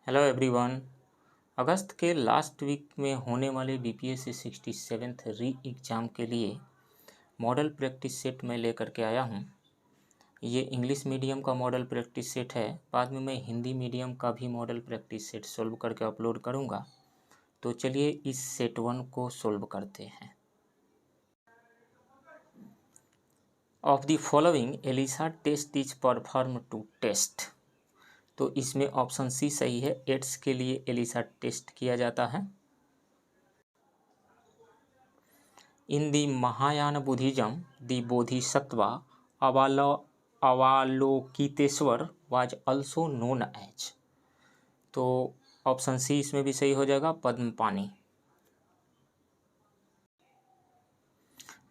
Hello everyone. अगस्त के last week में होने वाले बीपीएससी 67th री एग्ज़ाम के लिए मॉडल प्रैक्टिस सेट मैं लेकर के आया हूँ। ये इंग्लिश मीडियम का मॉडल प्रैक्टिस सेट है। बाद में मैं हिंदी मीडियम का भी मॉडल प्रैक्टिस सेट सोल्व करके अपलोड करूँगा। तो चलिए इस सेट 1 को सोल्व करते हैं। Of the following ELISA test is perform to test. तो इसमें ऑप्शन सी सही है। एड्स के लिए एलिसा टेस्ट किया जाता है। In the Mahayana Buddhism the Bodhisattva Avalokiteshvara was also known as. तो ऑप्शन सी इसमें भी सही हो जाएगा, Padmapani.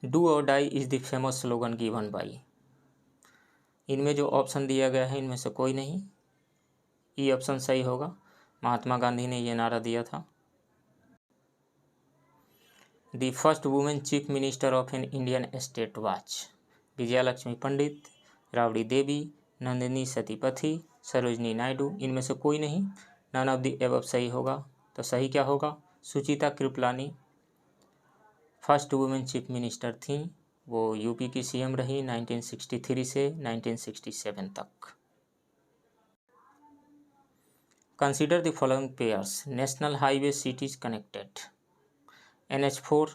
Do or die is the famous slogan given by. इनमें जो ऑप्शन दिया गया है इनमें से कोई नहीं, ई ऑप्शन सही होगा। महात्मा गांधी ने यह नारा दिया था। The first women chief minister of an Indian state was Vijaya Lakshmi Pandit, Rabri Devi, Nandini Satpathy, Sarojini Naidu. इनमें से कोई नहीं, नन ऑफ द एबव सही होगा। तो सही क्या होगा? Sucheta Kripalani first women chief minister थी। वो यूपी की सीएम रही 1963 से 1967 तक। Consider the following pairs national highway cities connected. NH4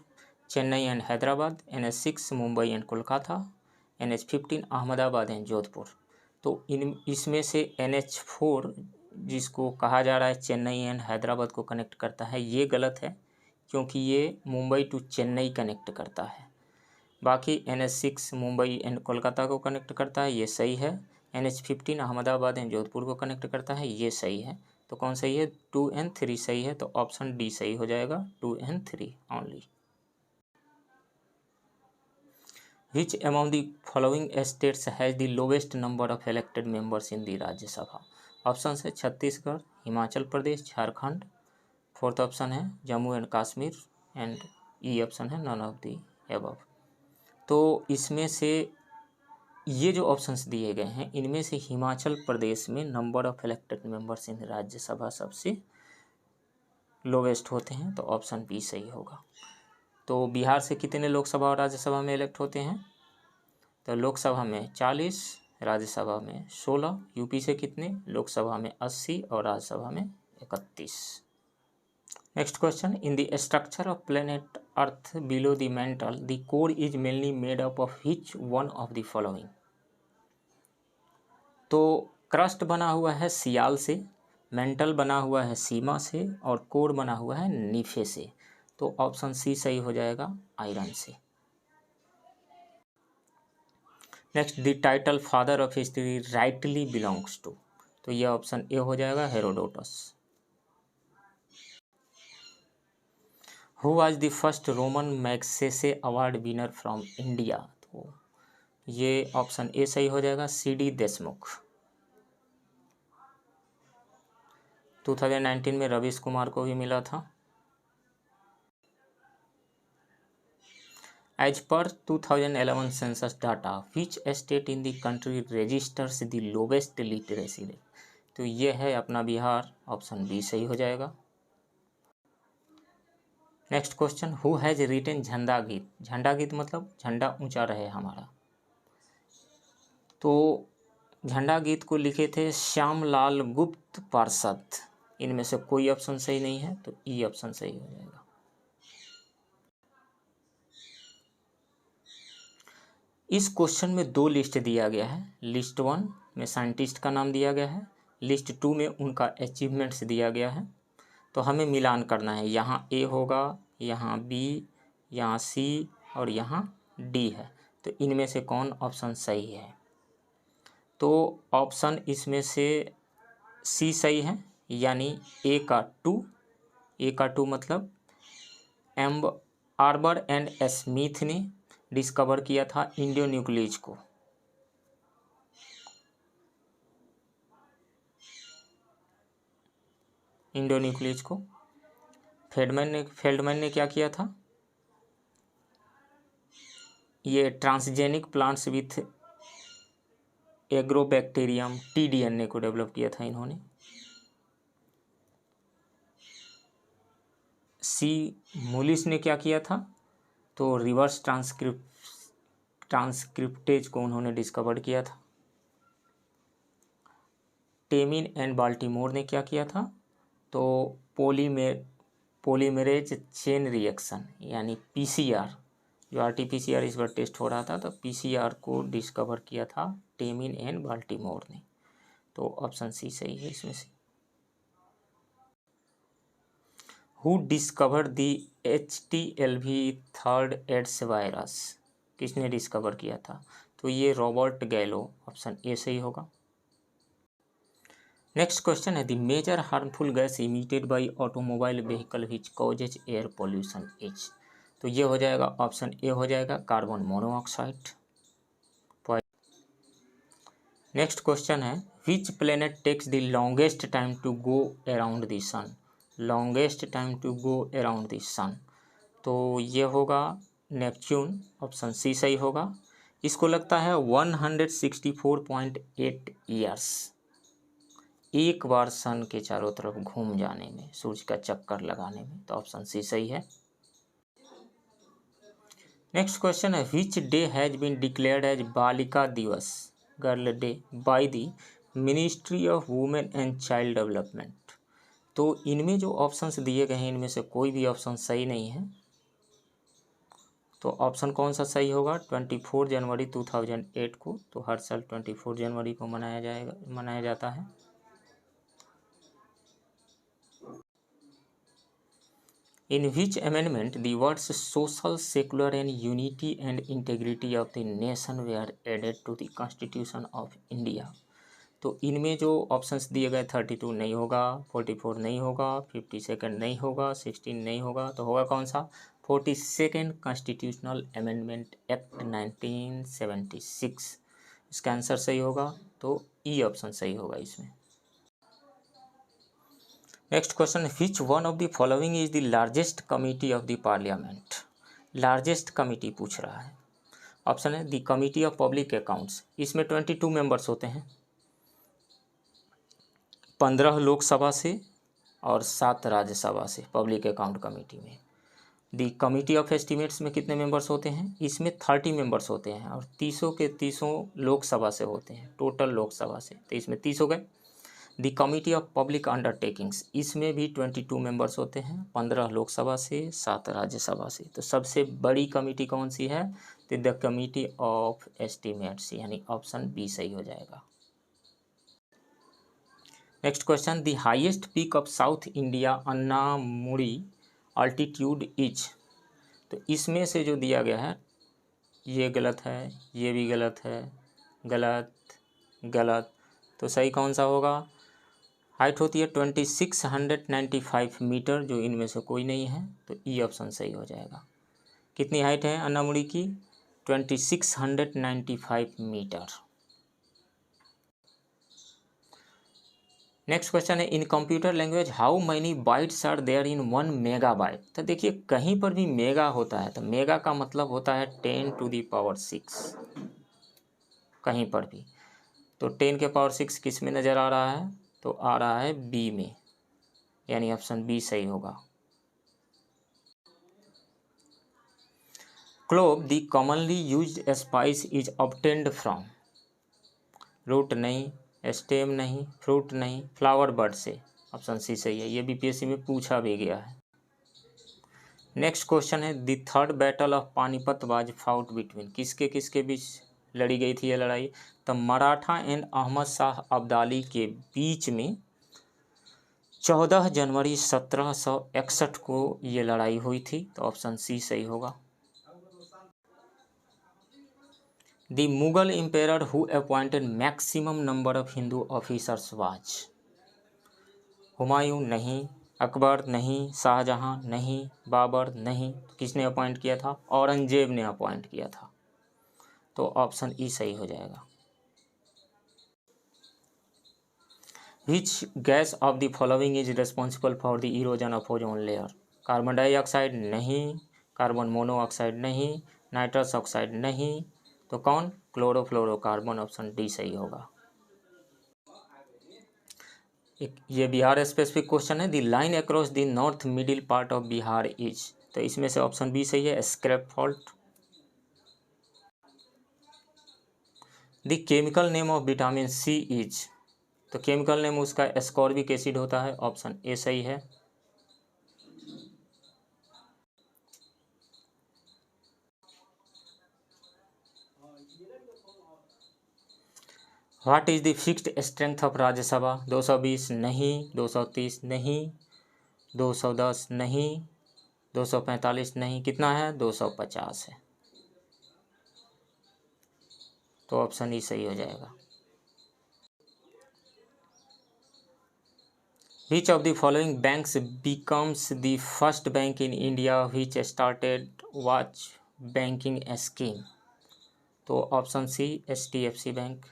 Chennai and Hyderabad, NH6 Mumbai and Kolkata, NH15 Ahmedabad and Jodhpur. तो इसमें से NH4 जिसको कहा जा रहा है चेन्नई एंड हैदराबाद को कनेक्ट करता है, ये गलत है क्योंकि ये मुंबई टू चेन्नई कनेक्ट करता है। बाकी NH6 मुंबई एंड कोलकाता को कनेक्ट करता है, ये सही है। NH15 अहमदाबाद एंड जोधपुर को कनेक्ट करता है, ये सही है। तो कौन सही है? 2 and 3 सही है। तो ऑप्शन डी सही हो जाएगा, 2 and 3 only. Which among the following states has the lowest number of elected members in the Rajya Sabha. Option है छत्तीसगढ़, हिमाचल प्रदेश, झारखंड। फोर्थ ऑप्शन है Jammu and Kashmir and E option है नन ऑफ द एबव। तो इसमें से ये जो ऑप्शंस दिए गए हैं इनमें से हिमाचल प्रदेश में number of elected members in Rajya Sabha सबसे लोवेस्ट होते हैं। तो ऑप्शन बी सही होगा। तो बिहार से कितने लोकसभा और राज्यसभा में इलेक्ट होते हैं? तो लोकसभा में 40, राज्यसभा में 16। यूपी से कितने? लोकसभा में 80 और राज्यसभा में 31। Next question, in the structure of planet earth below the mental the core is mainly made up of which one of the following. तो क्रस्ट बना हुआ है सियाल से, मेंटल बना हुआ है सीमा से और कोर बना हुआ है नीफे से। तो ऑप्शन सी सही हो जाएगा, आयरन से। Next, the title father of history rightly belongs to. तो यह ऑप्शन ए हो जाएगा, Herodotus. Who was the first Ramon Magsaysay award winner from India. तो ये ऑप्शन ए सही हो जाएगा, CD देशमुख। 2019 में रवीश कुमार को भी मिला था। As per 2011 census data which state in the country registers the lowest literacy rate. तो ये है अपना बिहार, ऑप्शन बी सही हो जाएगा। Next question, who has written Jhanda Geet. झंडा गीत मतलब झंडा ऊंचा रहे हमारा। तो झंडा गीत को लिखे थे श्यामलाल गुप्त पार्षद। इनमें से कोई ऑप्शन सही नहीं है, तो ई ऑप्शन सही हो जाएगा। इस क्वेश्चन में दो लिस्ट दिया गया है। लिस्ट 1 में साइंटिस्ट का नाम दिया गया है, लिस्ट 2 में उनका अचीवमेंट्स दिया गया है। तो हमें मिलान करना है, यहाँ ए होगा, यहाँ बी, यहाँ सी और यहाँ डी है। तो इनमें से कौन ऑप्शन सही है? तो ऑप्शन इसमें से सी सही है, यानी ए का 2 मतलब आर्बर एंड स्मिथ ने डिस्कवर किया था इंडियोन्यूक्लियस को। फेल्डमैन ने क्या किया था? ये transgenic plants with agrobacterium TDNA को डेवलप किया था इन्होंने। सी मुलिस ने क्या किया था, तो रिवर्स ट्रांसक्रिप्टेज को उन्होंने डिस्कवर किया था। टेमिन एंड बाल्टीमोर ने क्या किया था, तो पॉलीमरेज चेन रिएक्शन यानी पीसीआर, जो आरटीपीसीआर इस बार टेस्ट हो रहा था, तो पीसीआर को डिस्कवर किया था टेमिन एंड बाल्टीमोर ने। तो ऑप्शन सी सही है इसमें से। Who discover the HTLV third AIDS virus, किसने डिस्कवर किया था, तो ये रॉबर्ट गैलो, ऑप्शन ए सही होगा। नेक्स्ट क्वेश्चन है, the major harmful gas emitted by automobile vehicle which causes air pollution is, तो ये हो जाएगा ऑप्शन ए हो जाएगा कार्बन मोनोऑक्साइड। नेक्स्ट क्वेश्चन है, which planet takes the longest time to go around the sun, longest time to go around the sun, तो ये होगा नेपच्यून, ऑप्शन सी सही होगा। इसको लगता है 164.8 ईयर्स एक बार सन के चारों तरफ घूम जाने में, सूर्य का चक्कर लगाने में, तो ऑप्शन सी सही है। नेक्स्ट क्वेश्चन है, which day has been declared as Balika Diwas, girl day, by the ministry of women and child development, तो इनमें जो ऑप्शंस दिए गए हैं इनमें से कोई भी ऑप्शन सही नहीं है, तो ऑप्शन कौन सा सही होगा, 24 जनवरी 2008 को, तो हर साल 24 जनवरी को मनाया जाता है। In which amendment the words social, secular and unity and integrity of the nation were added to the Constitution of India, तो इनमें जो ऑप्शंस दिए गए 32 नहीं होगा, 44 नहीं होगा, 52 नहीं होगा, 16 नहीं होगा, तो होगा कौन सा, 42nd कॉन्स्टिट्यूशनल अमेंडमेंट एक्ट 1976, इसका आंसर सही होगा, तो ई ऑप्शन सही होगा इसमें। Next question, which one of the following is the largest committee of the parliament, largest committee पूछ रहा है। ऑप्शन है the committee of public accounts, इसमें 22 मेंबर्स होते हैं, 15 लोकसभा से और 7 राज्यसभा से पब्लिक अकाउंट कमेटी में। द कमिटी ऑफ एस्टिमेट्स में कितने मेंबर्स होते हैं, इसमें 30 मेंबर्स होते हैं और 30 के 30 लोकसभा से होते हैं, टोटल लोकसभा से, तो इसमें 30 हो गए। The committee of public undertakings, इसमें भी 22 मेंबर्स होते हैं, 15 लोकसभा से, 7 राज्यसभा से, तो सबसे बड़ी कमेटी कौन सी है, तो द कमिटी ऑफ एस्टिमेट्स, यानी ऑप्शन बी सही हो जाएगा। Next question, the highest peak of south India Anamudi altitude is, तो इसमें से जो दिया गया है ये गलत है, ये भी गलत है, गलत गलत, तो सही कौन सा होगा, हाइट होती है 2695 मीटर, जो इनमें से कोई नहीं है, तो ई ऑप्शन सही हो जाएगा। कितनी हाइट है अन्नामुड़ी की, 2695 मीटर। नेक्स्ट क्वेश्चन है, in computer language how many bytes are there in 1 megabyte, तो देखिए कहीं पर भी मेगा होता है तो मेगा का मतलब होता है 10⁶, कहीं पर भी, तो 10 के पावर 6 किस में नज़र आ रहा है, तो आ रहा है बी में, यानी ऑप्शन बी सही होगा। Clove the commonly used spice is obtained from, root नहीं, स्टेम नहीं, फ्रूट नहीं, फ्लावर बर्ड से, ऑप्शन सी सही है, ये बीपीएससी में पूछा भी गया है। नेक्स्ट क्वेश्चन है, the third battle of Panipat was fought between, किसके किसके बीच लड़ी गई थी ये लड़ाई, तो मराठा एंड अहमद शाह अब्दाली के बीच में 14 जनवरी 1761 को ये लड़ाई हुई थी, तो ऑप्शन सी सही होगा। The Mughal emperor who appointed maximum number of Hindu officers was, Humayun नहीं, अकबर नहीं, शाहजहां नहीं, बाबर नहीं, किसने अपॉइंट किया था, औरंगजेब ने अपॉइंट किया था, तो ऑप्शन ई सही हो जाएगा। Which gas off the following is responsible for the erosion of ozone layer, carbon dioxide नहीं, कार्बन मोनोऑक्साइड नहीं, नाइट्रस ऑक्साइड नहीं, तो कौन, क्लोरोफ्लोरोकार्बन, ऑप्शन डी सही होगा। एक ये बिहार स्पेसिफिक क्वेश्चन है। The line across the north middle part of Bihar is, तो इसमें से ऑप्शन बी सही है, scrap fault. The chemical name of vitamin C is, तो केमिकल नेम उसका एस्कॉर्बिक एसिड होता है, ऑप्शन ए सही है। What is the fixed strength of Rajya Sabha? 220 नहीं, 230 नहीं, 210 नहीं, 245 नहीं, कितना है? 250 है, तो ऑप्शन ई सही हो जाएगा। Which of the following banks becomes the first bank in India which started watch banking scheme? तो option C HDFC bank.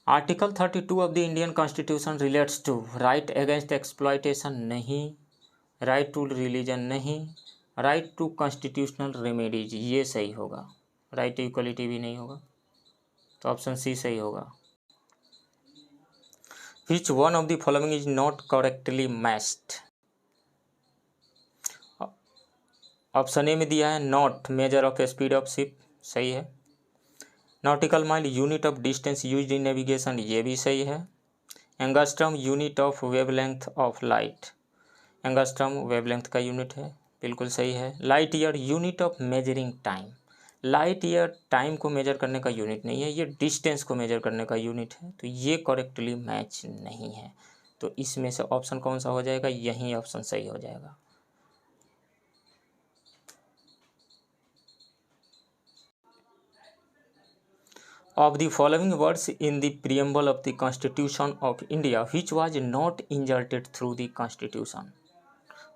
Article 32 of the Indian constitution relates to right against exploitation नहीं, right to religion नहीं, right to constitutional remedies, ये सही होगा। Right to equality भी नहीं होगा, तो ऑप्शन सी सही होगा। Which one of the following is not correctly matched? Option A में दिया है not measure of speed of ship, सही है। Nautical mile unit of distance used in navigation, ये भी सही है। Angstrom unit of wavelength of light, angstrom wavelength का यूनिट है, बिल्कुल सही है। Light year unit of measuring time, light year time को मेजर करने का यूनिट नहीं है, ये डिस्टेंस को मेजर करने का यूनिट है, तो ये करेक्टली मैच नहीं है। तो इसमें से ऑप्शन कौन सा हो जाएगा? यही ऑप्शन सही हो जाएगा। Of the following words in the preamble of the Constitution of India, which was not inserted through the Constitution?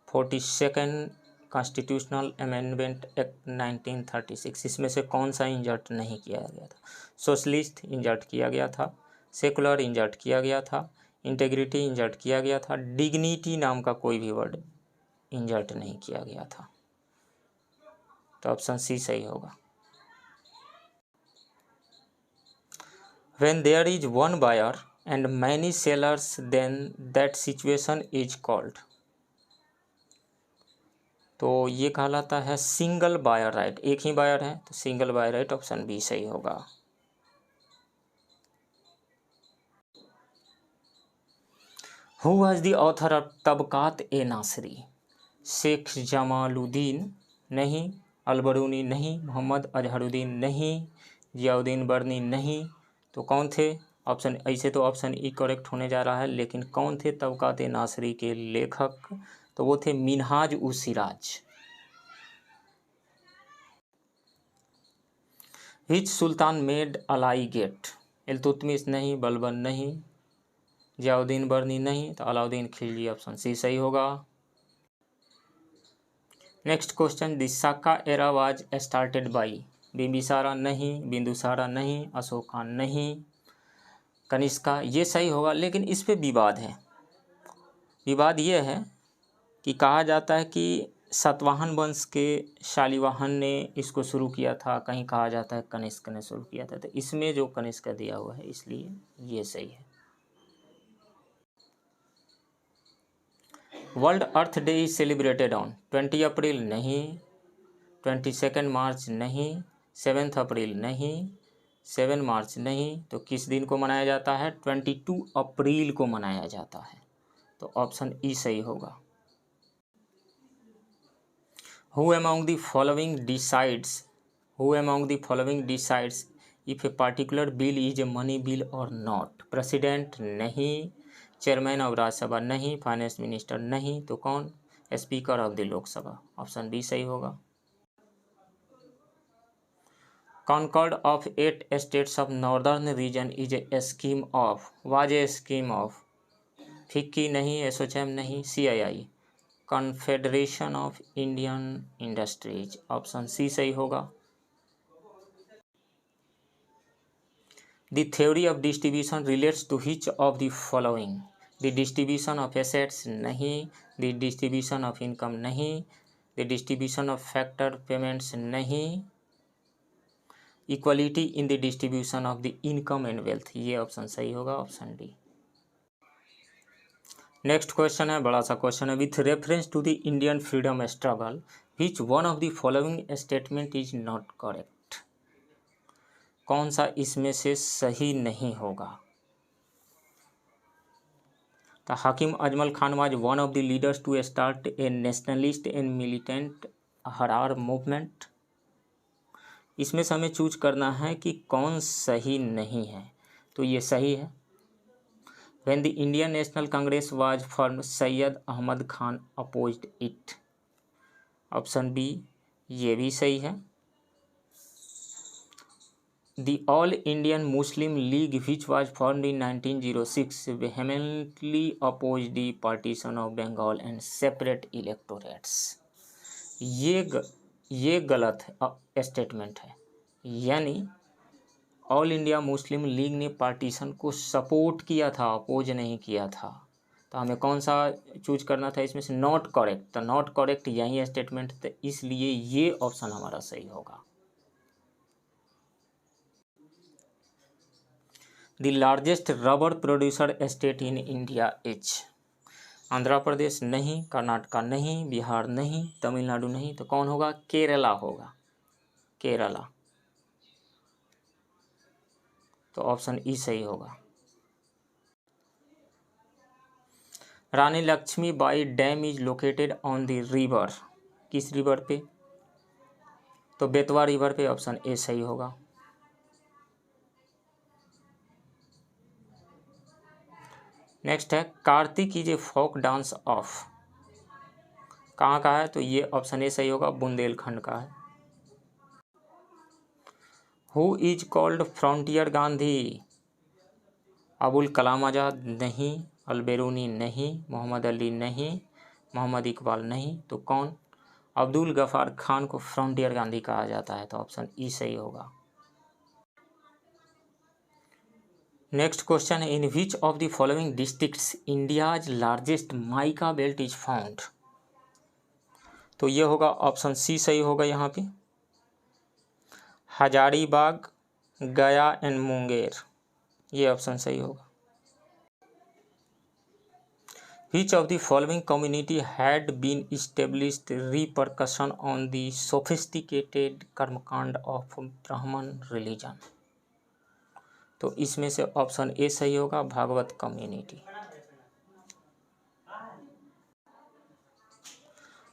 42nd constitutional amendment act 1936, इसमें से कौन सा इंजर्ट नहीं किया गया था? सोशलिस्ट इंजर्ट किया गया था, सेकुलर इंजर्ट किया गया था, इंटेग्रिटी इंजर्ट किया गया था, डिग्निटी नाम का कोई भी वर्ड इंजर्ट नहीं किया गया था, तो ऑप्शन सी सही होगा। When there is one buyer and many sellers, then that situation is called, तो ये कहलाता है सिंगल बायर राइट, एक ही बायर है, तो single buyer right, option B सही होगा। Who was the author of Tabaqat i Nasiri? Sheikh Jamaluddin नहीं, अलबरूनी नहीं, मोहम्मद अजहरुद्दीन नहीं, जियाउद्दीन बर्नी नहीं, तो कौन थे? ऑप्शन ऐसे तो ऑप्शन ई करेक्ट होने जा रहा है, लेकिन कौन थे तबकात ए नासरी के लेखक? तो वो थे मिनहाज उस सिराज। हिच सुल्तान मेड अलाई गेट? इल्तुतमिश नहीं, बलबन नहीं, जियाउद्दीन बर्नी नहीं, तो अलाउद्दीन खिलजी, ऑप्शन सी सही होगा। Next question, the Saka era was started by? Bimbisara नहीं, बिंदुसारा नहीं, अशोका नहीं, कनिष्का, ये सही होगा, लेकिन इस पे विवाद है। विवाद ये है कि कहा जाता है कि सातवाहन वंश के शालिवाहन ने इसको शुरू किया था, कहीं कहा जाता है कनिष्क ने शुरू किया था, तो इसमें जो कनिष्क दिया हुआ है इसलिए ये सही है। World earth day is celebrated on? 20 अप्रैल नहीं, 22 मार्च नहीं, 7 अप्रैल नहीं, 7 मार्च नहीं, तो किस दिन को मनाया जाता है? 22 अप्रैल को मनाया जाता है, तो ऑप्शन ई सही होगा। Who among the following decides? Who among the following decides if a particular bill is a money bill or not? President नहीं, चेयरमैन ऑफ राज्यसभा नहीं, फाइनेंस मिनिस्टर नहीं, तो कौन? Speaker of the Lok Sabha, option B सही होगा। Concord of 8 states of northern region is a scheme of, was a scheme of, FICCI नहीं, एसोचैम नहीं, CII, confederation of Indian industries, option C सही होगा। The theory of distribution relates to which of the following? The distribution of assets नहीं, the distribution of income नहीं, the distribution of factor payments नहीं, equality in the distribution of the income and wealth, ये option सही होगा, option D. Next question है, बड़ा सा question है, with reference to the Indian freedom struggle which one of the following statement is not correct. कौन सा इसमें से सही नहीं होगा। तो Hakim Ajmal Khan was one of the leaders to start a nationalist and militant Ahrar movement. इसमें से हमें चूज करना है कि कौन सही नहीं है। तो ये सही है। When the Indian National Congress was formed, Syed Ahmad Khan opposed it। Option B ये भी सही है। The All Indian Muslim League which was formed in 1906 vehemently opposed the partition of Bengal and separate electorates। ये गलत स्टेटमेंट है, यानी ऑल इंडिया मुस्लिम लीग ने partition को सपोर्ट किया था, अपोज नहीं किया था। तो हमें कौन सा चूज करना था इसमें से, नॉट करेक्ट। तो नॉट करेक्ट यही स्टेटमेंट, तो इसलिए ये ऑप्शन हमारा सही होगा। The largest rubber producer state in India is. Andhra Pradesh नहीं, कर्नाटका नहीं, बिहार नहीं, तमिलनाडु नहीं, तो कौन होगा, केरला होगा, केरला। तो ऑप्शन ई सही होगा। Rani Lakshmibai dam is located on the river, किस रिवर पे, तो बेतवा रिवर पे, ऑप्शन ए सही होगा। नेक्स्ट है, Kartik is a folk dance of, कहाँ का है, तो ये ऑप्शन ए सही होगा, बुंदेलखंड का है। Who is called frontier Gandhi, Abul Kalam Azad नहीं, अलबेरूनी नहीं, मोहम्मद अली नहीं, मोहम्मद इकबाल नहीं, तो कौन, अब्दुल गफार खान को फ्रंटियर गांधी कहा जाता है, तो ऑप्शन ई सही होगा। नेक्स्ट क्वेश्चन है, in which of the following districts India's largest mica belt is found. तो ये होगा ऑप्शन सी सही होगा यहाँ पे, हजारीबाग, गया एंड मुंगेर, ये ऑप्शन सही होगा। Which of the following community had been established repercussion on the sophisticated कर्मकांड of Brahman religion। तो इसमें से ऑप्शन ए सही होगा, Bhagwat community.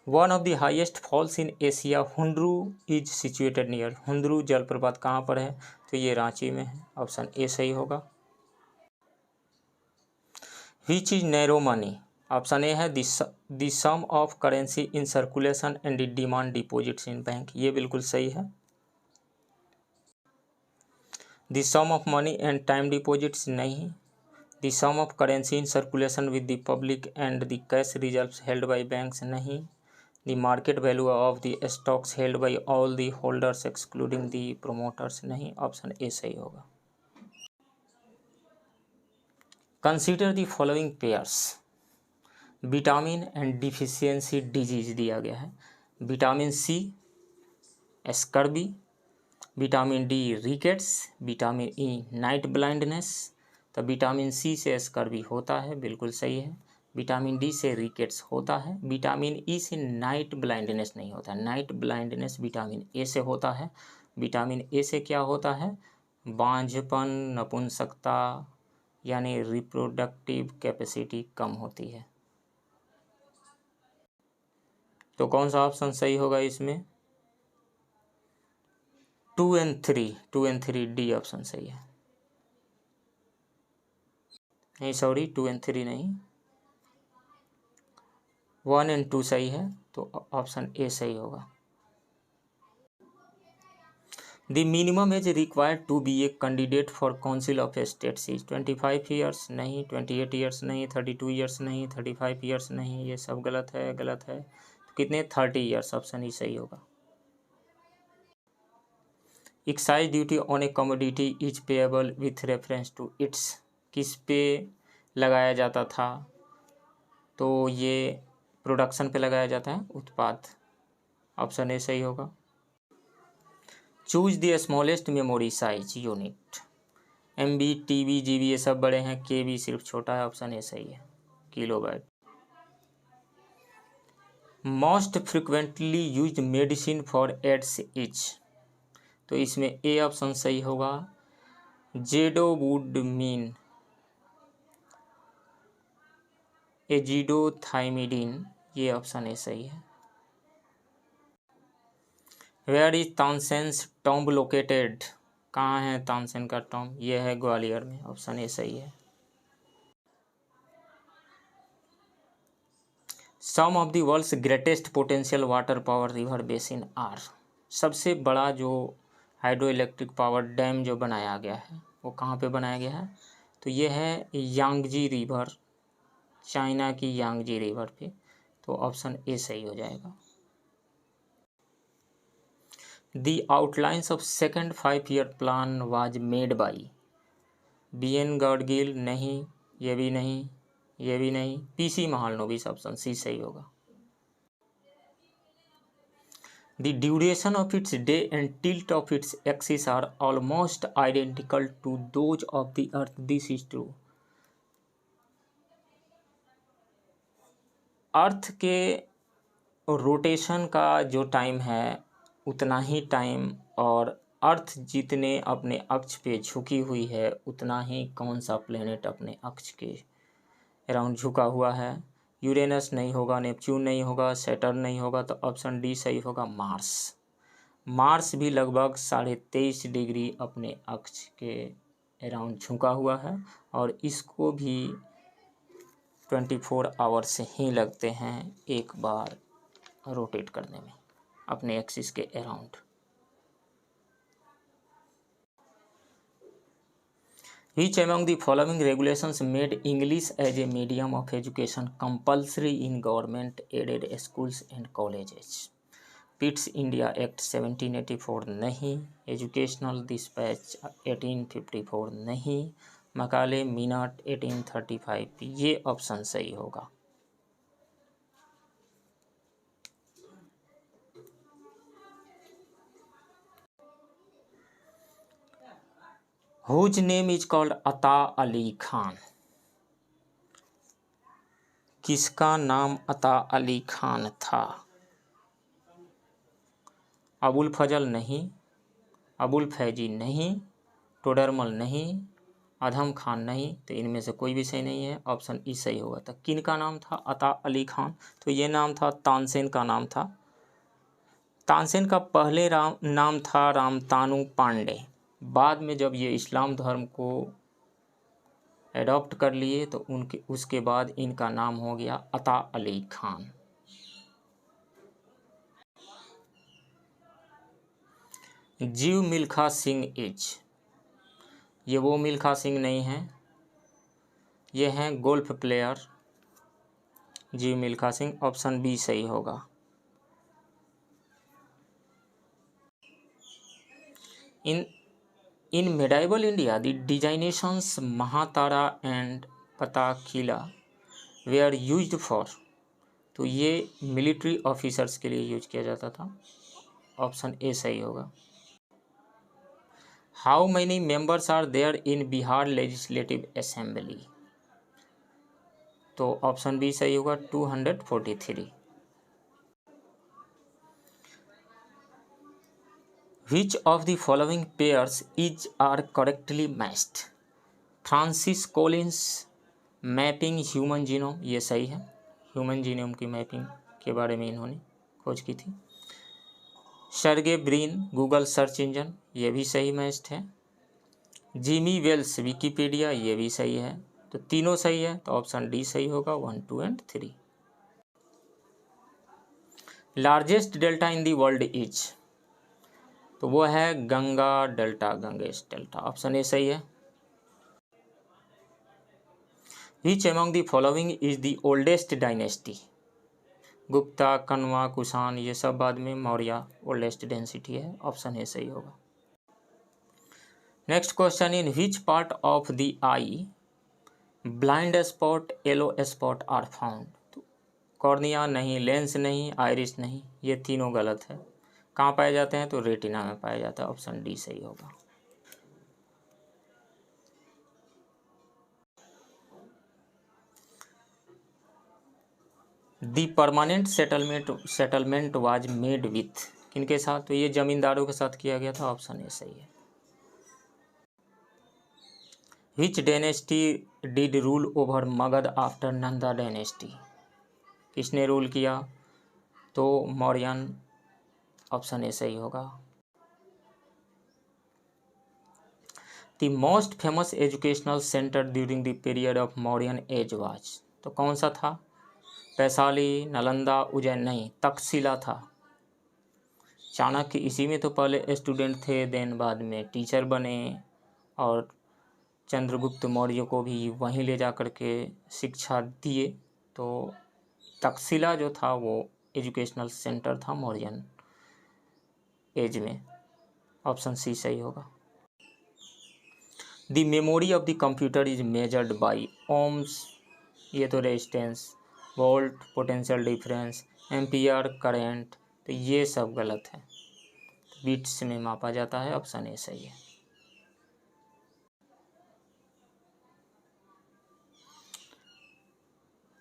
One of the highest falls in Asia Hundru is situated near, Hundru जलप्रपात कहाँ पर है, तो ये रांची में है, ऑप्शन ए सही होगा। Which is narrow money, option A है, the sum of currency in circulation and demand deposits in bank, ये बिल्कुल सही है। The sum of money and time deposits नहीं। The sum of currency in circulation with the public and the cash reserves held by banks नहीं। The market value of the stocks held by all the holders excluding the promoters नहीं, option A सही होगा। Consider the following pairs, vitamin and deficiency disease दिया गया है, vitamin C scurvy, vitamin D rickets, vitamin E night blindness. तो vitamin C से scurvy होता है, बिल्कुल सही है। विटामिन डी से रिकेट्स होता है, विटामिन ई से नाइट ब्लाइंडनेस नहीं होता, नाइट ब्लाइंडनेस विटामिन ए से होता है। विटामिन ए से क्या होता है, बांझपन, नपुंसकता, यानी रिप्रोडक्टिव कैपेसिटी कम होती है। तो कौन सा ऑप्शन सही होगा इसमें, 2 and 3 डी ऑप्शन सही है। नहीं सॉरी, 2 and 3 नहीं, 1 and 2 सही है, तो ऑप्शन ए सही होगा। The minimum age required to be a candidate for council of states is 25 years नहीं, 28 ईयर्स नहीं, 32 ईयर्स नहीं, 35 ईयर्स नहीं, ये सब गलत है, गलत है। तो कितने, 30 ईयर्स, ऑप्शन ही सही होगा। Excise duty on a commodity is payable with reference to its, किस पे लगाया जाता था, तो ये प्रोडक्शन पे लगाया जाता है, उत्पाद, ऑप्शन ए सही होगा। Choose the smallest memory size unit. MB, TB, GB ये सब बड़े हैं, KB सिर्फ छोटा है। ऑप्शन ए सही है, kilobyte. Most frequently used medicine for AIDS इच, तो इसमें ए ऑप्शन सही होगा, जेडोवुडमीन, एजिडोथाइमिडीन, ये ऑप्शन ए सही है। Where is Tansen's tomb located, कहाँ है तानसेन का टॉम्ब, ये है ग्वालियर में। ऑप्शन ए सही है। Some of the world's greatest potential water power river basin are, सबसे बड़ा जो हाइड्रो इलेक्ट्रिक पावर डैम जो बनाया गया है वो कहाँ पे बनाया गया है, तो ये है यांगजी रिवर, चाइना की यांगजी रिवर पे। तो ऑप्शन ए सही हो जाएगा। The outlines of second 5 year plan was made by BN Gadgil, नहीं, ये भी नहीं, ये भी नहीं, PC महालनोबिस, ऑप्शन सी सही होगा। The duration of its day and tilt of its axis are almost identical to those of the earth, this is true. Earth के रोटेशन का जो टाइम है उतना ही टाइम, और अर्थ जितने अपने अक्ष पे झुकी हुई है उतना ही कौन सा प्लेनेट अपने अक्ष के अराउंड झुका हुआ है। यूरेनस नहीं होगा, नेपच्यून नहीं होगा, सैटर्न नहीं होगा, तो ऑप्शन डी सही होगा, मार्स। मार्स भी लगभग 23.5 डिग्री अपने अक्ष के अराउंड झुका हुआ है, और इसको भी 24 आवर्स ही लगते हैं एक बार रोटेट करने में अपने एक्सिस के around. Which among the following regulations made English as a medium of education compulsory in government-aided schools and colleges? Pitt's India Act 1784 नहीं, Educational Dispatch 1854 नहीं, मकाले मिनट 1835, ये ऑप्शन सही होगा। Whose name is called अता अली खान, किसका नाम अता अली खान था? अबुल फजल नहीं, अबुल फैजी नहीं, टोडरमल नहीं, अधम खान नहीं, तो इनमें से कोई भी सही नहीं है। ऑप्शन ई सही होगा। था किन का नाम था अता अली खान, तो ये नाम था तानसेन का नाम था। तानसेन का पहले नाम था रामतानु पांडे, बाद में जब ये इस्लाम धर्म को एडॉप्ट कर लिए तो उसके बाद इनका नाम हो गया अता अली खान। जीव मिल्खा सिंह इज, ये वो मिल्खा सिंह नहीं है, ये हैं गोल्फ प्लेयर जीव मिल्खा सिंह। ऑप्शन बी सही होगा। In medieval India the designations Mahattara and Pattakila were used for, तो ये मिलिट्री ऑफिसर्स के लिए यूज किया जाता था। ऑप्शन ए सही होगा। How many members are there in Bihar legislative assembly, तो ऑप्शन बी सही होगा, 243। Which of the following pairs is are correctly matched? Francis Collins mapping human genome, ये सही है, ह्यूमन जीनोम की मैपिंग के बारे में इन्होंने खोज की थी। Sergey Brin Google search engine, ये भी सही मैच्ड है। जिमी वेल्स विकिपीडिया, ये भी सही है। तो तीनों सही है, तो ऑप्शन डी सही होगा, 1, 2 and 3। Largest delta in the world is, तो वो है Ganga delta, Gangesh delta. Option A सही है। Which among the following is the oldest dynasty? Gupta, Kanva, Kushan, ये सब बाद में, मौर्य ओल्डेस्ट डेंसिटी है। ऑप्शन ए सही होगा। Next question, in which part of the eye blind spot yellow spot are found, तो कॉर्निया नहीं, लेंस नहीं, आइरिस नहीं, ये तीनों गलत है। कहाँ पाए जाते हैं? तो रेटिना में पाया जाता है। ऑप्शन डी सही होगा। The permanent settlement was made with, किनके साथ? तो ये जमींदारों के साथ किया गया था। ऑप्शन ए सही है। Which dynasty did rule over Magadh after Nanda dynasty? किसने रूल किया? तो मौर्यन। ऑप्शन ए सही होगा। The most famous educational centre during the period of Mauryan age was, तो कौन सा था? वैशाली, नालंदा, उज्जैन? नहीं, तक्षशिला था। चाणक्य इसी में तो पहले स्टूडेंट थे, देन बाद में टीचर बने, और चंद्रगुप्त मौर्य को भी वहीं ले जा कर के शिक्षा दिए। तो तक्षशिला जो था वो एजुकेशनल सेंटर था मौर्यन एज में। ऑप्शन सी सही होगा। The memory of the computer is measured by ohms, ये तो resistance, volt, potential difference, ampere, current? तो ये सब गलत है, बिट्स में मापा जाता है। ऑप्शन ए सही है।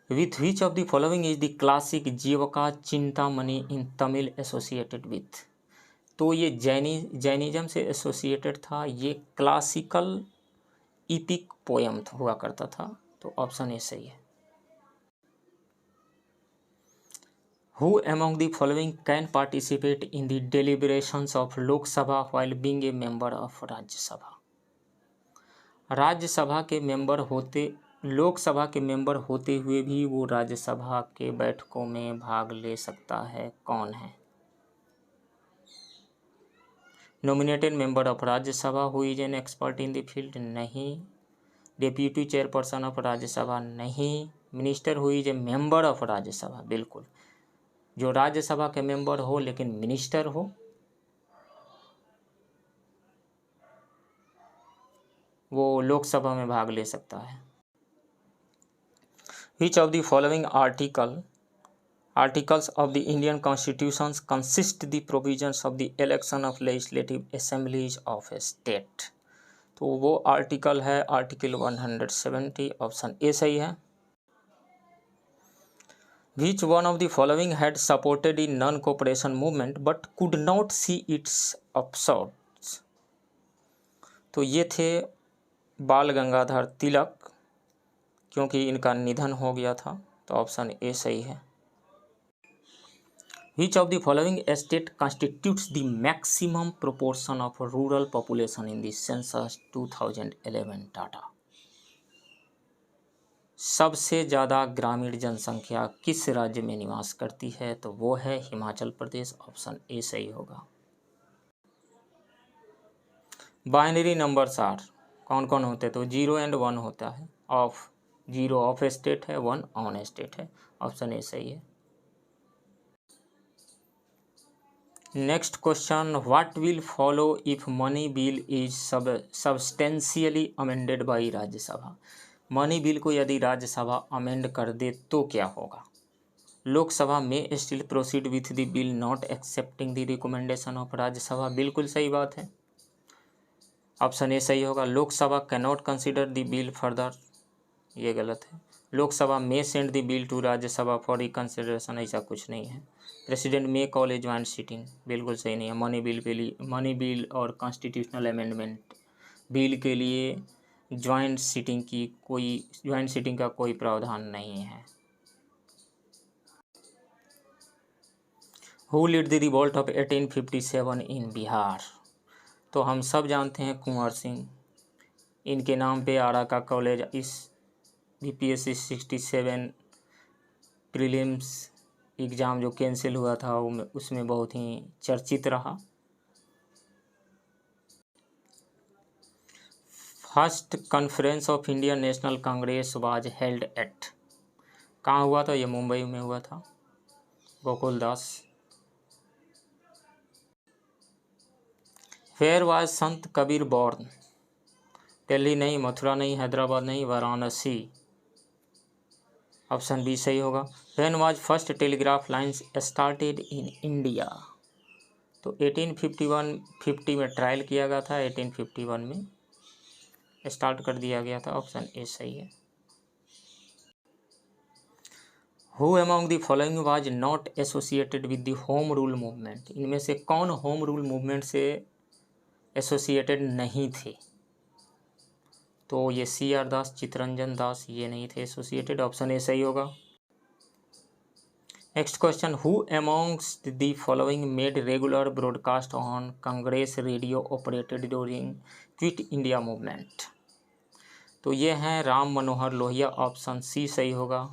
With which of the following is the classic Jivaka Chintamani in Tamil associated with? तो ये जैनिज्म से एसोसिएटेड था। ये क्लासिकल इपिक पोयम हुआ करता था। तो ऑप्शन ए सही है। Who among the following can participate in the deliberations of Lok Sabha while being a member of Rajya Sabha? Rajya Sabha के मेंबर होते, लोकसभा के मेंबर होते हुए भी वो राज्यसभा के बैठकों में भाग ले सकता है। कौन है? Nominated member of Rajya Sabha who is an expert in the field? नहीं। Deputy chairperson of Rajya Sabha? नहीं। Minister who is a member of Rajya Sabha? बिल्कुल, जो राज्यसभा के मेंबर हो लेकिन मिनिस्टर हो, वो लोकसभा में भाग ले सकता है। Which of the following articles of the Indian constitution consist the provisions of the election of legislative assemblies of A state? तो वो आर्टिकल है आर्टिकल 170। ऑप्शन ए सही है। Which one of the following had supported in non cooperation movement but could not see its upshots? तो ये थे बाल गंगाधर तिलक, क्योंकि इनका निधन हो गया था। तो ऑप्शन ए सही है। Which of the following state constitutes the maximum proportion of rural population in the census 2011 data? सबसे ज़्यादा ग्रामीण जनसंख्या किस राज्य में निवास करती है? तो वो है हिमाचल प्रदेश। ऑप्शन ए सही होगा। बाइनरी नंबर्स आर कौन कौन होते हैं? तो 0 एंड 1 होता है। ऑफ 0 ऑफ स्टेट है, 1 ऑन स्टेट है। ऑप्शन ए सही है। Next question, what will follow if money bill is substantially amended by Rajya Sabha? Money bill को यदि राज्यसभा अमेंड कर दे तो क्या होगा? लोकसभा में still proceed with the bill not accepting the recommendation of Rajya Sabha? बिल्कुल सही बात है। ऑप्शन ए सही होगा। Lok Sabha can not consider the bill further, ये गलत है। Lok Sabha may send the bill to Rajya Sabha for reconsideration, ऐसा कुछ नहीं है। प्रेसिडेंट में कॉल ए ज्वाइंट सीटिंग, बिल्कुल सही नहीं है। मनी बिल और कॉन्स्टिट्यूशनल अमेंडमेंट बिल के लिए ज्वाइंट सीटिंग का कोई प्रावधान नहीं है। Who lead the revolt of 1857 इन बिहार? तो हम सब जानते हैं कुंवर सिंह। इनके नाम पे आरा का कॉलेज इस BPSC 67 प्रीलिम्स एग्ज़ाम जो कैंसिल हुआ था उसमें बहुत ही चर्चित रहा। First conference of Indian national Congress was held at, कहाँ हुआ था? ये मुंबई में हुआ था। गोकुल दास। Where was Sant Kabir born? Delhi नहीं, मथुरा नहीं, हैदराबाद नहीं, वाराणसी। ऑप्शन बी सही होगा। When was first telegraph lines started in India? तो 1850 में ट्रायल किया गया था, 1851 में स्टार्ट कर दिया गया था। ऑप्शन ए सही है। Who among the following was not associated with the home rule movement, इनमें से कौन होम रूल मूवमेंट से एसोसिएटेड नहीं थे? तो ये CR दास, चित्तरंजन दास, ये नहीं थे एसोसिएटेड। ऑप्शन ए सही होगा। Next question, who amongst the following made regular broadcast on Congress radio operated during quit India movement? तो ये हैं राम मनोहर लोहिया। ऑप्शन सी सही होगा।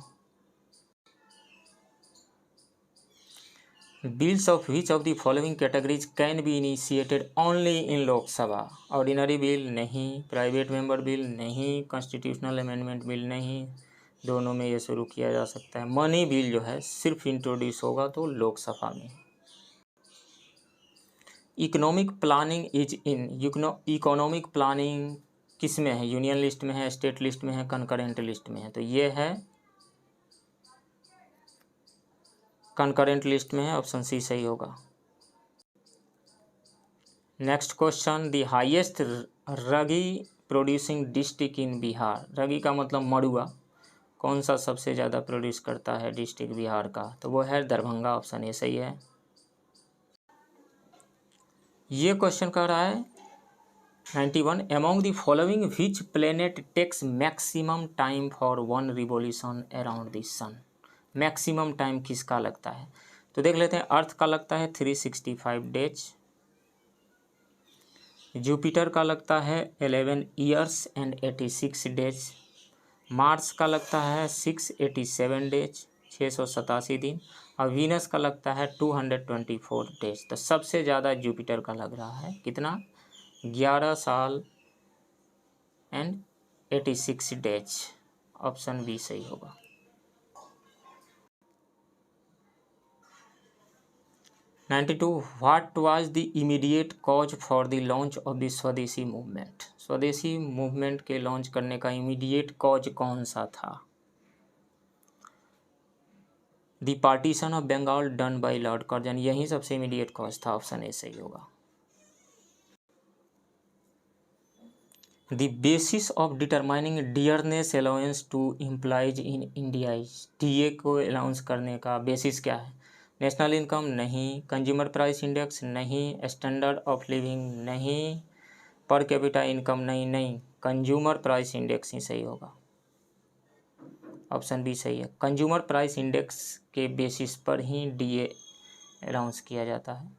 Bills of which of the following categories can be initiated only in Lok Sabha? Ordinary bill नहीं, private member bill नहीं, constitutional amendment bill नहीं, दोनों में ये शुरू किया जा सकता है। मनी बिल जो है सिर्फ इंट्रोड्यूस होगा तो लोकसभा में। Economic planning is in, economic planning किस में है? यूनियन लिस्ट में है, स्टेट लिस्ट में है, कंकरेंट लिस्ट में है? तो ये है कंकरेंट लिस्ट में है। ऑप्शन सी सही होगा। Next question, the highest ragi producing district in Bihar? Ragi का मतलब मड़ुआ, कौन सा सबसे ज़्यादा प्रोड्यूस करता है डिस्ट्रिक्ट बिहार का? तो वो है दरभंगा। ऑप्शन ए सही है। ये क्वेश्चन कह रहा है 91, among the following which planet takes maximum time for one revolution around the sun? Maximum time किसका लगता है? तो देख लेते हैं। अर्थ का लगता है 365 डेज, जुपिटर का लगता है 11 ईयर्स एंड 86 डेज, मार्स का लगता है 687 डेज, 687 दिन, और वीनस का लगता है 224 डेज। तो सबसे ज़्यादा जुपिटर का लग रहा है। कितना? 11 साल एंड 86 डेज। ऑप्शन बी सही होगा। 92, what was the immediate cause for the launch of the Swadeshi movement? Swadeshi movement के लॉन्च करने का इमीडिएट कॉज कौन सा था? The partition of Bengal done by lord Curzon, यही सबसे इमीडिएट कॉज था। ऑप्शन ए सही होगा। The basis of determining dearness allowance to employees in India, DA को अलाउंस करने का बेसिस क्या है? नेशनल इनकम नहीं, कंज्यूमर प्राइस इंडेक्स नहीं, स्टैंडर्ड ऑफ लिविंग नहीं, पर कैपिटा इनकम नहीं, कंज्यूमर प्राइस इंडेक्स ही सही होगा। ऑप्शन बी सही है। कंज्यूमर प्राइस इंडेक्स के बेसिस पर ही DA अलाउंस किया जाता है।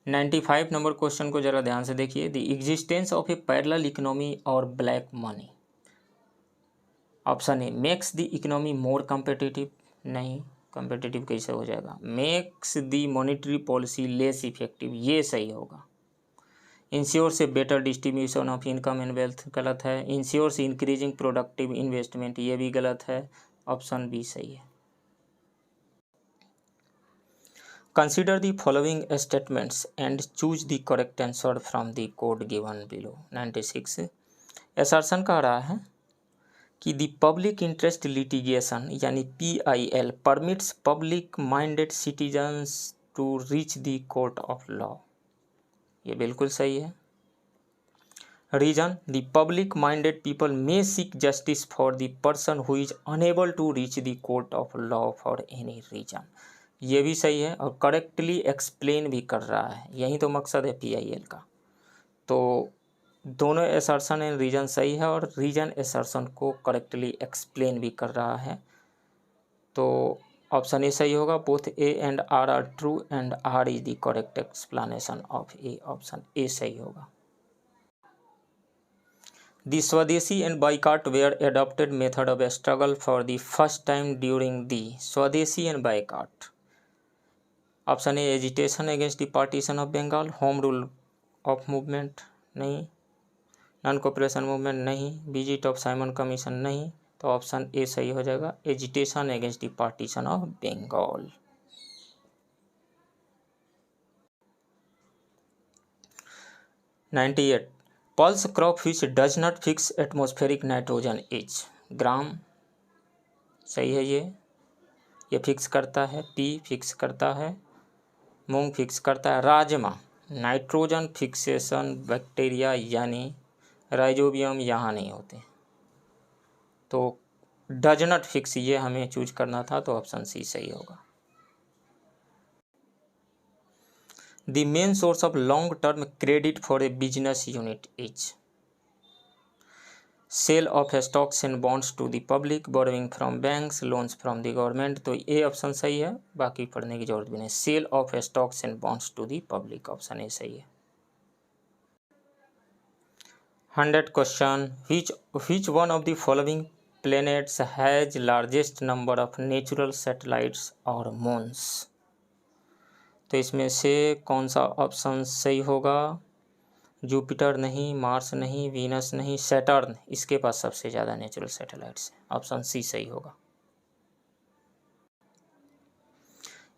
95 नंबर क्वेश्चन को जरा ध्यान से देखिए। The existence of a parallel economy or black money? Option A makes the economy more competitive, नहीं, कम्पिटिटिव कैसे हो जाएगा? Makes the monetary policy less effective, ये सही होगा। इंश्योर से better distribution of income and wealth, गलत है। इंश्योर से इंक्रीजिंग प्रोडक्टिव इन्वेस्टमेंट, ये भी गलत है। ऑप्शन बी सही है। Consider the following statements and choose the correct answer from the code given below. 96, assertion कह रहा है कि द पब्लिक इंटरेस्ट लिटिगेशन यानी PIL permits public minded citizens to reach the court of law, ये बिल्कुल सही है। Reason, the public minded people may seek justice for the person who is unable to reach the court of law for any reason, ये भी सही है। और correctly explain भी कर रहा है, यही तो मकसद है PIL का। तो दोनों असर्शन एंड रीजन सही है, और रीजन असर्शन को करेक्टली एक्सप्लेन भी कर रहा है। तो ऑप्शन ए सही होगा। Both A and R are true and R is the correct explanation of A। Option A सही होगा। The swadeshi and boycott were adopted method of struggle for the first time during the swadeshi and boycott. Option A agitation against the partition of Bengal, home rule of movement नहीं, non cooperation movement नहीं, visit of Simon commission नहीं। तो option A सही हो जाएगा, agitation against the partition of Bengal. (98) pulse crop which does not fix atmospheric nitrogen is? Gram सही है ये। ये फिक्स करता है, पी फिक्स करता है, मूंग फिक्स करता है, राजमा नाइट्रोजन फिक्सेशन बैक्टीरिया यानी राइजोबियम यहाँ नहीं होते, तो डज नॉट फिक्स ये हमें चूज करना था, तो ऑप्शन सी सही होगा। The main source of long term credit for a business unit is sale of stocks and bonds to the public, borrowing from banks, loans from the government, तो ये option सही है, बाकी पढ़ने की जरूरत भी नहीं। Sale of stocks and bonds to the public, option A सही है। 100 question, which one of the following planets has largest number of natural satellites or moons? तो इसमें से कौन सा ऑप्शन सही होगा? जुपिटर नहीं, मार्स नहीं, वीनस नहीं, सैटर्न, इसके पास सबसे ज़्यादा नेचुरल सैटेलाइट्स है, ऑप्शन सी सही होगा।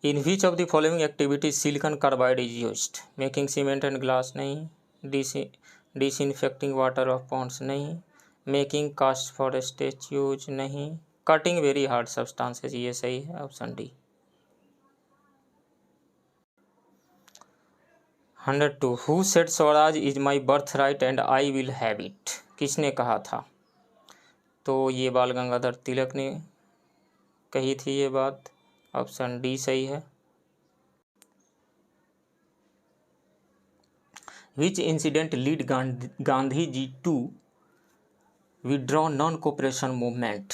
In which of the following activities silicon carbide is used? Making cement and glass नहीं, डिसइंफेक्टिंग वाटर ऑफ पॉन्ड्स नहीं, मेकिंग कास्ट फॉर स्टैच्यूज नहीं, कटिंग वेरी हार्ड सब्सटेंसेस, ये सही है, option D. 102 who said swaraj is my birth right and I will have it? किसने कहा था? तो ये बाल गंगाधर तिलक ने कही थी ये बात, ऑप्शन डी सही है। Which incident lead Gandhi ji to withdraw non cooperation movement?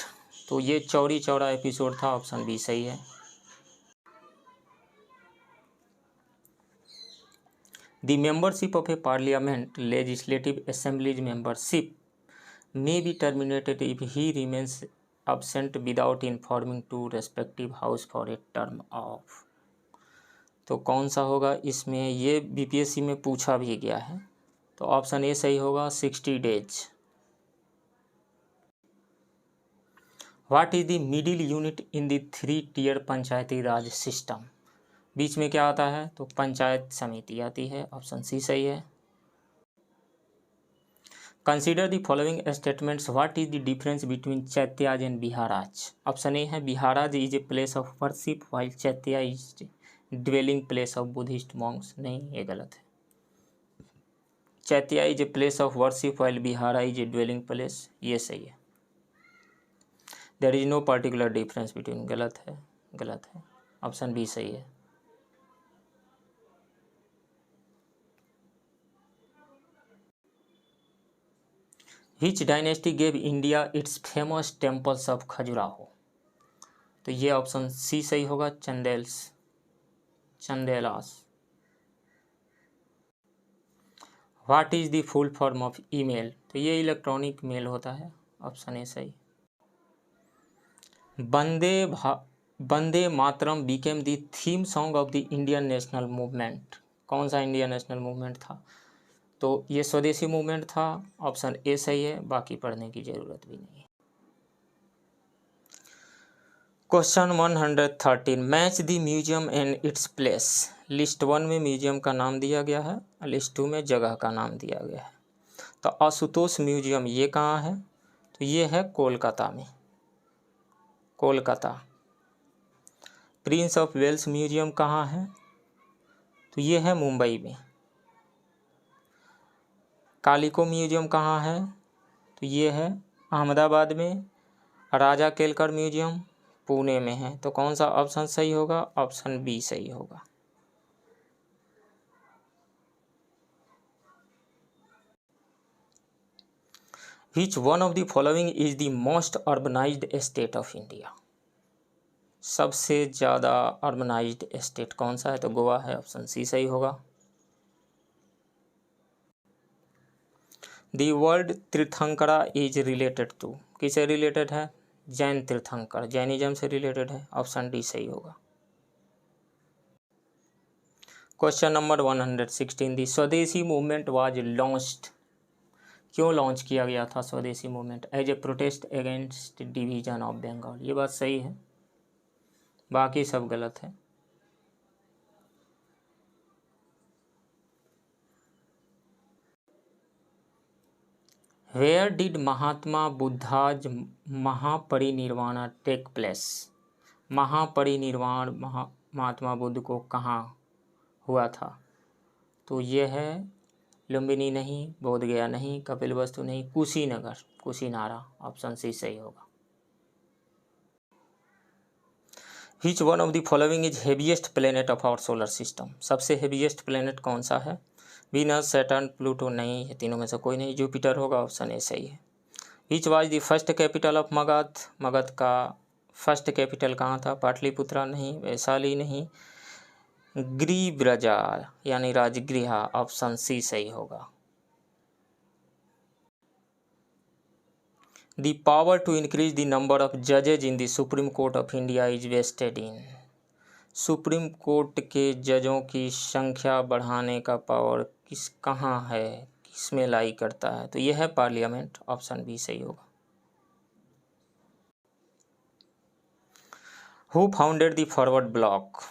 तो ये चौरी चौरा एपिसोड था, ऑप्शन बी सही है। The membership of a parliament legislative assemblies membership may be terminated if he remains absent without informing to respective house for a term of, तो कौन सा होगा इसमें? ये बीपीएससी में पूछा भी गया है, तो ऑप्शन ए सही होगा, 60 days. What is the middle unit in the 3 tier panchayati raj system? बीच में क्या आता है? तो पंचायत समिति आती है, ऑप्शन सी सही है। Consider the following statements, what is the difference between chaityas and viharas? Option A है viharas is a place of worship while chaitya is dwelling place of Buddhist monks, नहीं ये गलत है। Chaitya is a place of worship while vihara is a dwelling place, ये सही है। There is no particular difference between, गलत है, गलत है, ऑप्शन बी सही है। Which dynasty gave India its famous temples of Khajuraho? तो ये ऑप्शन सी सही होगा, Chandelas. What is the full form of email? तो ये इलेक्ट्रॉनिक मेल होता है, ऑप्शन ए सही। Vande Mataram became the theme song of the Indian national movement, कौन सा इंडियन नेशनल मूवमेंट था? तो ये स्वदेशी मूवमेंट था, ऑप्शन ए सही है, बाकी पढ़ने की जरूरत भी नहीं है। Question 113, match the museum and its place. List 1 में म्यूजियम का नाम दिया गया है, लिस्ट 2 में जगह का नाम दिया गया है। तो आशुतोष म्यूजियम ये कहाँ है? तो ये है कोलकाता में, Kolkata. Prince of Wales museum कहाँ है? तो ये है मुंबई में। कालिको म्यूजियम कहाँ है? तो ये है अहमदाबाद में। राजा केलकर म्यूजियम पुणे में है, तो कौन सा ऑप्शन सही होगा? ऑप्शन बी सही होगा। Which one of the following is the most urbanized state of India? सबसे ज़्यादा अर्बनाइज्ड स्टेट कौन सा है? तो गोवा है, ऑप्शन सी सही होगा। The word Tirthankara is related to, किसे रिलेटेड है? जैन तीर्थंकर, जैनिज्म से रिलेटेड है, ऑप्शन डी सही होगा। Question number 116, the Swadeshi movement was launched, क्यों लॉन्च किया गया था Swadeshi movement? As a protest against division of Bengal, ये बात सही है, बाकी सब गलत है। Where did Mahatma Buddha's Mahaparinirvana take place? Mahaparinirvana Mahatma Buddha को कहाँ हुआ था? तो ये है लुम्बिनी नहीं, बोधगया नहीं, कपिलवस्तु नहीं, कुशीनगर, कुशीनारा, ऑप्शन सी सही होगा। Which one of the following is heaviest planet of our solar system? सबसे heaviest planet कौन सा है? वीनस, सैटर्न, प्लूटो नहीं, ये तीनों में से कोई नहीं, जुपिटर होगा, ऑप्शन ए सही है। Which was the first capital of Magadh? Magadh का फर्स्ट कैपिटल कहाँ था? पाटलिपुत्रा नहीं, वैशाली नहीं, गिरिब्रजा यानी राजगृह, ऑप्शन सी सही होगा। The power to increase the number of judges in the Supreme Court of India is vested in? Supreme court के जजों की संख्या बढ़ाने का पावर कहाँ है, किस में लाई करता है? तो यह है पार्लियामेंट, ऑप्शन बी सही होगा। Who founded the forward block?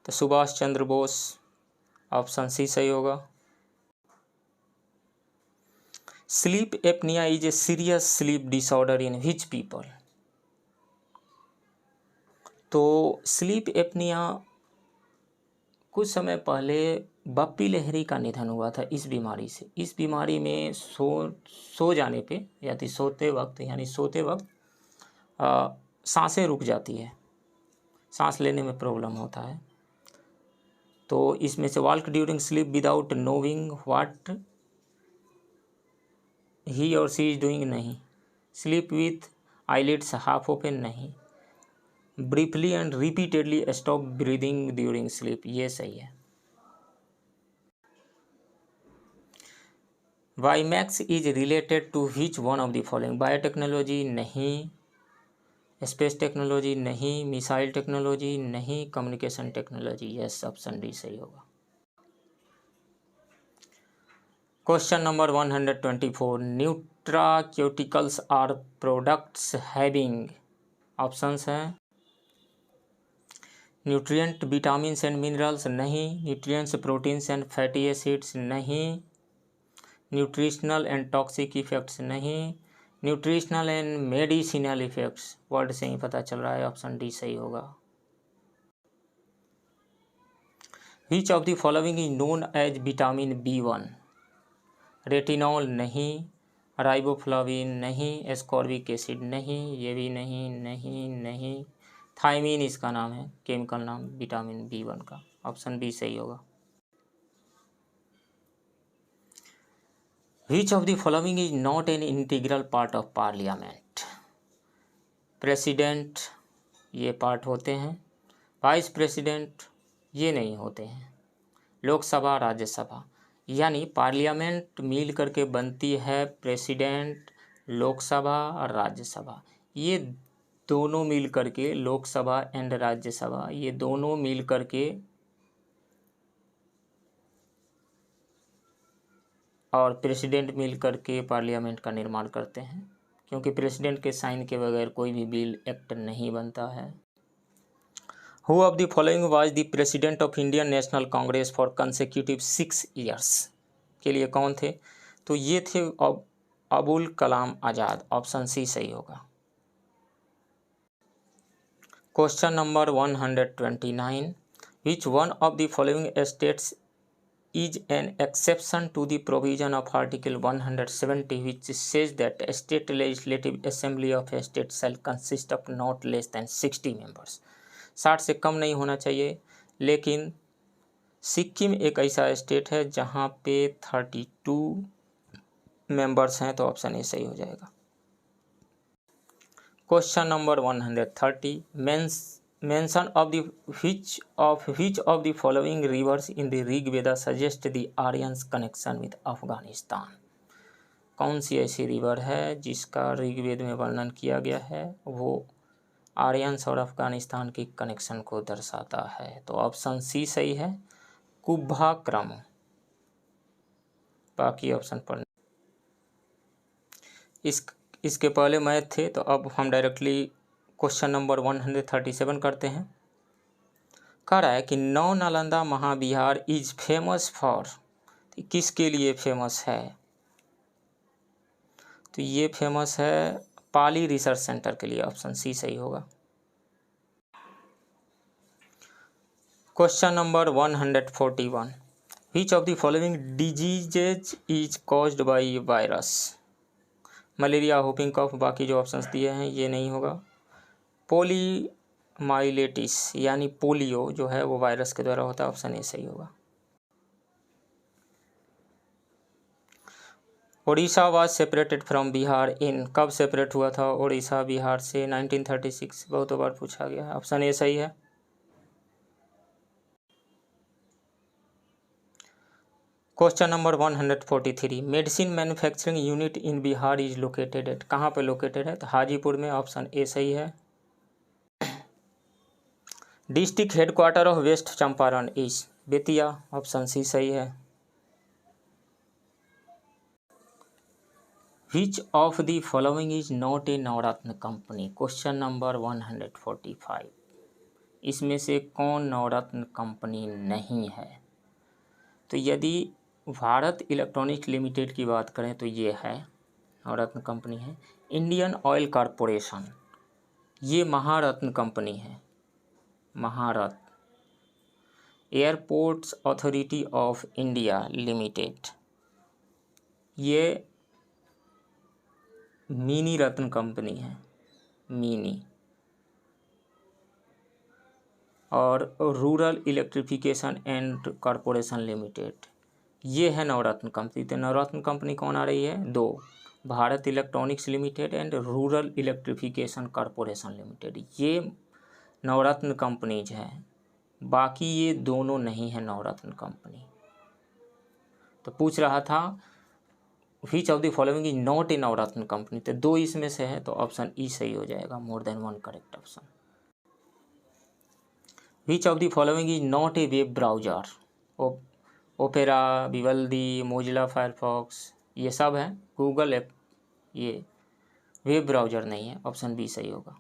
तो सुभाष चंद्र बोस, ऑप्शन सी सही होगा। Sleep apnoea is a serious sleep disorder in which people? तो स्लीप एपनिया कुछ समय पहले बप्पी लहरी का निधन हुआ था इस बीमारी से। इस बीमारी में सो जाने पे यानी सोते वक्त सांसें रुक जाती है, सांस लेने में प्रॉब्लम होता है। तो इसमें से walk during sleep without knowing what he or she is doing नहीं, sleep with eyelids half open नहीं, briefly and repeatedly stop breathing during sleep, ये सही है। WiMAX is related to which one of the following? Biotechnology नहीं, space technology नहीं, missile technology नहीं, communication technology, yes option D सही होगा। Question number 124, nutraceuticals are products having, options हैं nutrient, vitamins and minerals नहीं, nutrients, proteins and fatty acids नहीं, nutritional and toxic effects नहीं, nutritional and medicinal effects, word से ही पता चल रहा है, ऑप्शन डी सही होगा। Which of the following is known as vitamin B1? Retinol नहीं, राइबोफ्लाविन नहीं, एस्कॉर्बिक एसिड नहीं, ये भी नहीं, नहीं नहीं, थायमीन इसका नाम है, केमिकल नाम विटामिन B1 का, ऑप्शन बी सही होगा। Which of the following is not an integral part of parliament? President ये पार्ट होते हैं, वाइस प्रेसिडेंट ये नहीं होते हैं, लोकसभा, राज्यसभा, यानी पार्लियामेंट मिल करके बनती है प्रेसिडेंट, लोकसभा और राज्यसभा। ये दोनों मिल करके, लोकसभा एंड राज्यसभा, ये दोनों मिल करके और प्रेसिडेंट मिल करके पार्लियामेंट का निर्माण करते हैं, क्योंकि प्रेसिडेंट के साइन के बगैर कोई भी बिल एक्ट नहीं बनता है। Who of the following was the president of Indian national Congress for consecutive 6 years? के लिए कौन थे? तो ये थे अबुल कलाम आज़ाद, ऑप्शन सी सही होगा। Question number 129, which one of the following states is an exception to the provision of Article 170 which says that a state legislative assembly of a state shall consist of not less than 60 members? 60 से कम नहीं होना चाहिए, लेकिन सिक्किम एक ऐसा state है जहाँ पे 32 मेंबर्स हैं, तो ऑप्शन ए सही हो जाएगा। Question number 130, mention of which of the following rivers in the Rig Veda suggest the Aryans connection with Afghanistan? कौन सी ऐसी रिवर है जिसका ऋग्वेद में वर्णन किया गया है, वो आर्यंस और अफगानिस्तान की कनेक्शन को दर्शाता है? तो ऑप्शन सी सही है, कुंभाक्रम। बाकी ऑप्शन पर इसके पहले मैथ थे, तो अब हम डायरेक्टली क्वेश्चन नंबर 137 करते हैं। कह रहा है कि नौ नालंदा महाविहार इज फेमस फॉर, किसके लिए फेमस है? तो ये फेमस है पाली रिसर्च सेंटर के लिए, ऑप्शन सी सही होगा। Question number 141, which of the following diseases is caused by virus. Malaria, whooping cough, बाकी जो ऑप्शंस दिए हैं ये नहीं होगा। पोलीमाइलेटिस यानी पोलियो जो है वो वायरस के द्वारा होता है, ऑप्शन ए सही होगा। Orissa was separated from Bihar in, कब सेपरेट हुआ था उड़ीसा बिहार से? 1936। बहुत बार पूछा गया है, ऑप्शन ए सही है। Question number 143, medicine manufacturing unit in Bihar is located at, कहाँ पे लोकेटेड है? तो हाजीपुर में, ऑप्शन ए सही है। District headquarter of west Champaran is Bettiah, option C सही है। Which of the following is not a Navratna company, question number 145, इसमें से कौन नवरत्न कंपनी नहीं है? तो यदि भारत इलेक्ट्रॉनिक्स लिमिटेड की बात करें तो ये है, नवरत्न कंपनी है। इंडियन ऑयल कॉरपोरेशन, ये महारत्न कंपनी है, Maharatna. Airports authority of India limited, ये मिनी रत्न कंपनी है, मिनी। और rural electrification and corporation limited, ये है नवरत्न कंपनी। तो नवरत्न कंपनी कौन आ रही है? दो, Bharat electronics limited and rural electrification corporation limited, ये नवरत्न कंपनीज हैं। बाकी ये दोनों नहीं है नवरत्न कंपनी। तो पूछ रहा था विच of the following is not a Navratna company, तो दो इसमें से है, तो ऑप्शन ई सही हो जाएगा, more than one correct option. Which of the following is not a web browser, Opera, Vivaldi, Mozilla Firefox, ये सब है गूगल ऐप, ये वेब ब्राउजर नहीं है, ऑप्शन बी सही होगा।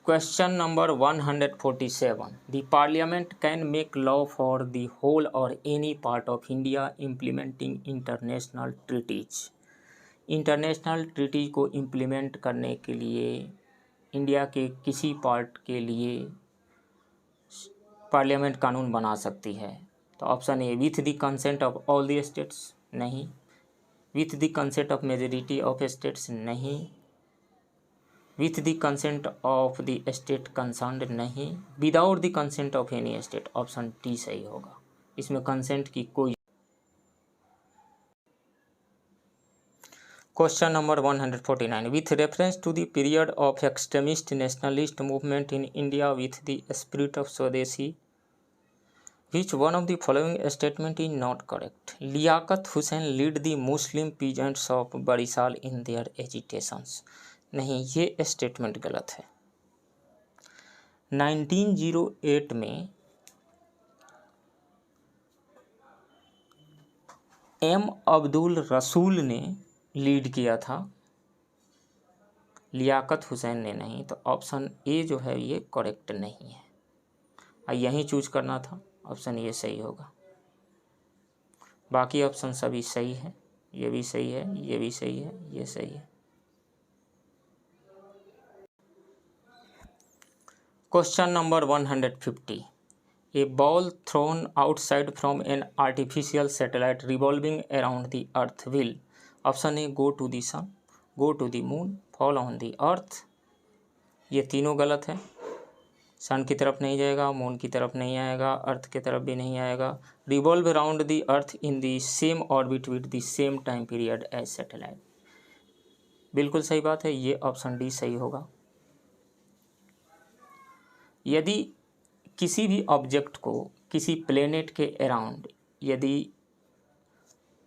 Question number 147, the parliament can make law for the whole or any part of India implementing international treaties, international treaties को implement करने के लिए इंडिया के किसी पार्ट के लिए पार्लियामेंट कानून बना सकती है? तो option A with the consent of all the states, नहीं। With the consent of majority of states, नहीं। With the consent of the state concerned, नहीं। Without the consent of any state, option D सही होगा, इसमें consent की कोई। Question number 149, with reference to the period of extremist nationalist movement in India with the spirit of Swadeshi, which one of the following statement is not correct? Liaquat Hussain lead the Muslim peasants of Barisal in their agitations, नहीं, ये statement गलत है। 1908 में M Abdul रसूल ने lead किया था, लियाकत हुसैन ने नहीं, तो ऑप्शन ए जो है ये करेक्ट नहीं है, यहीं चूज करना था, ऑप्शन ये सही होगा। बाकी ऑप्शन सभी सही है, ये भी सही है, ये भी सही है, ये सही है। Question number 150, a ball thrown outside from an artificial satellite revolving around the earth will, option A go to the sun, go to the moon, fall on the earth, ये तीनों गलत है। सन की तरफ नहीं जाएगा, मून की तरफ नहीं आएगा, अर्थ की तरफ भी नहीं आएगा। Revolve around the earth in the same orbit with the same time period as satellite, बिल्कुल सही बात है, ये ऑप्शन डी सही होगा। यदि किसी भी ऑब्जेक्ट को किसी प्लेनेट के अराउंड यदि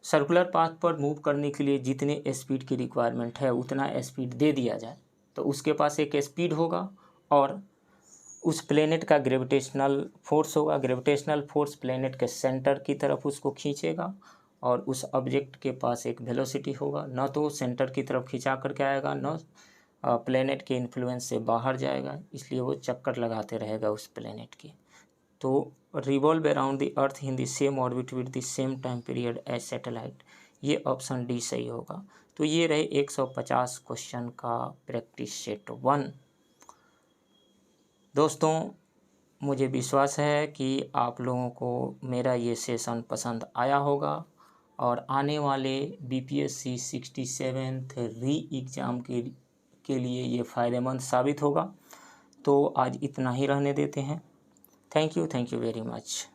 सर्कुलर पाथ पर मूव करने के लिए जितने स्पीड की रिक्वायरमेंट है उतना स्पीड दे दिया जाए, तो उसके पास एक स्पीड होगा और उस प्लेनेट का ग्रेविटेशनल फोर्स होगा। ग्रेविटेशनल फोर्स प्लेनेट के सेंटर की तरफ उसको खींचेगा और उस ऑब्जेक्ट के पास एक वेलोसिटी होगा, न तो सेंटर की तरफ खिंचा करके आएगा, न प्लेनेट के इन्फ्लुएंस से बाहर जाएगा, इसलिए वो चक्कर लगाते रहेगा उस प्लेनेट के। तो revolve around the earth in the same orbit with the same time period as satellite, ये ऑप्शन डी सही होगा। तो ये रहे 150 क्वेश्चन का प्रैक्टिस सेट 1। दोस्तों, मुझे विश्वास है कि आप लोगों को मेरा ये सेशन पसंद आया होगा और आने वाले BPSC 67th री एग्ज़ाम के लिए ये फ़ायदेमंद साबित होगा। तो आज इतना ही रहने देते हैं। Thank you very much.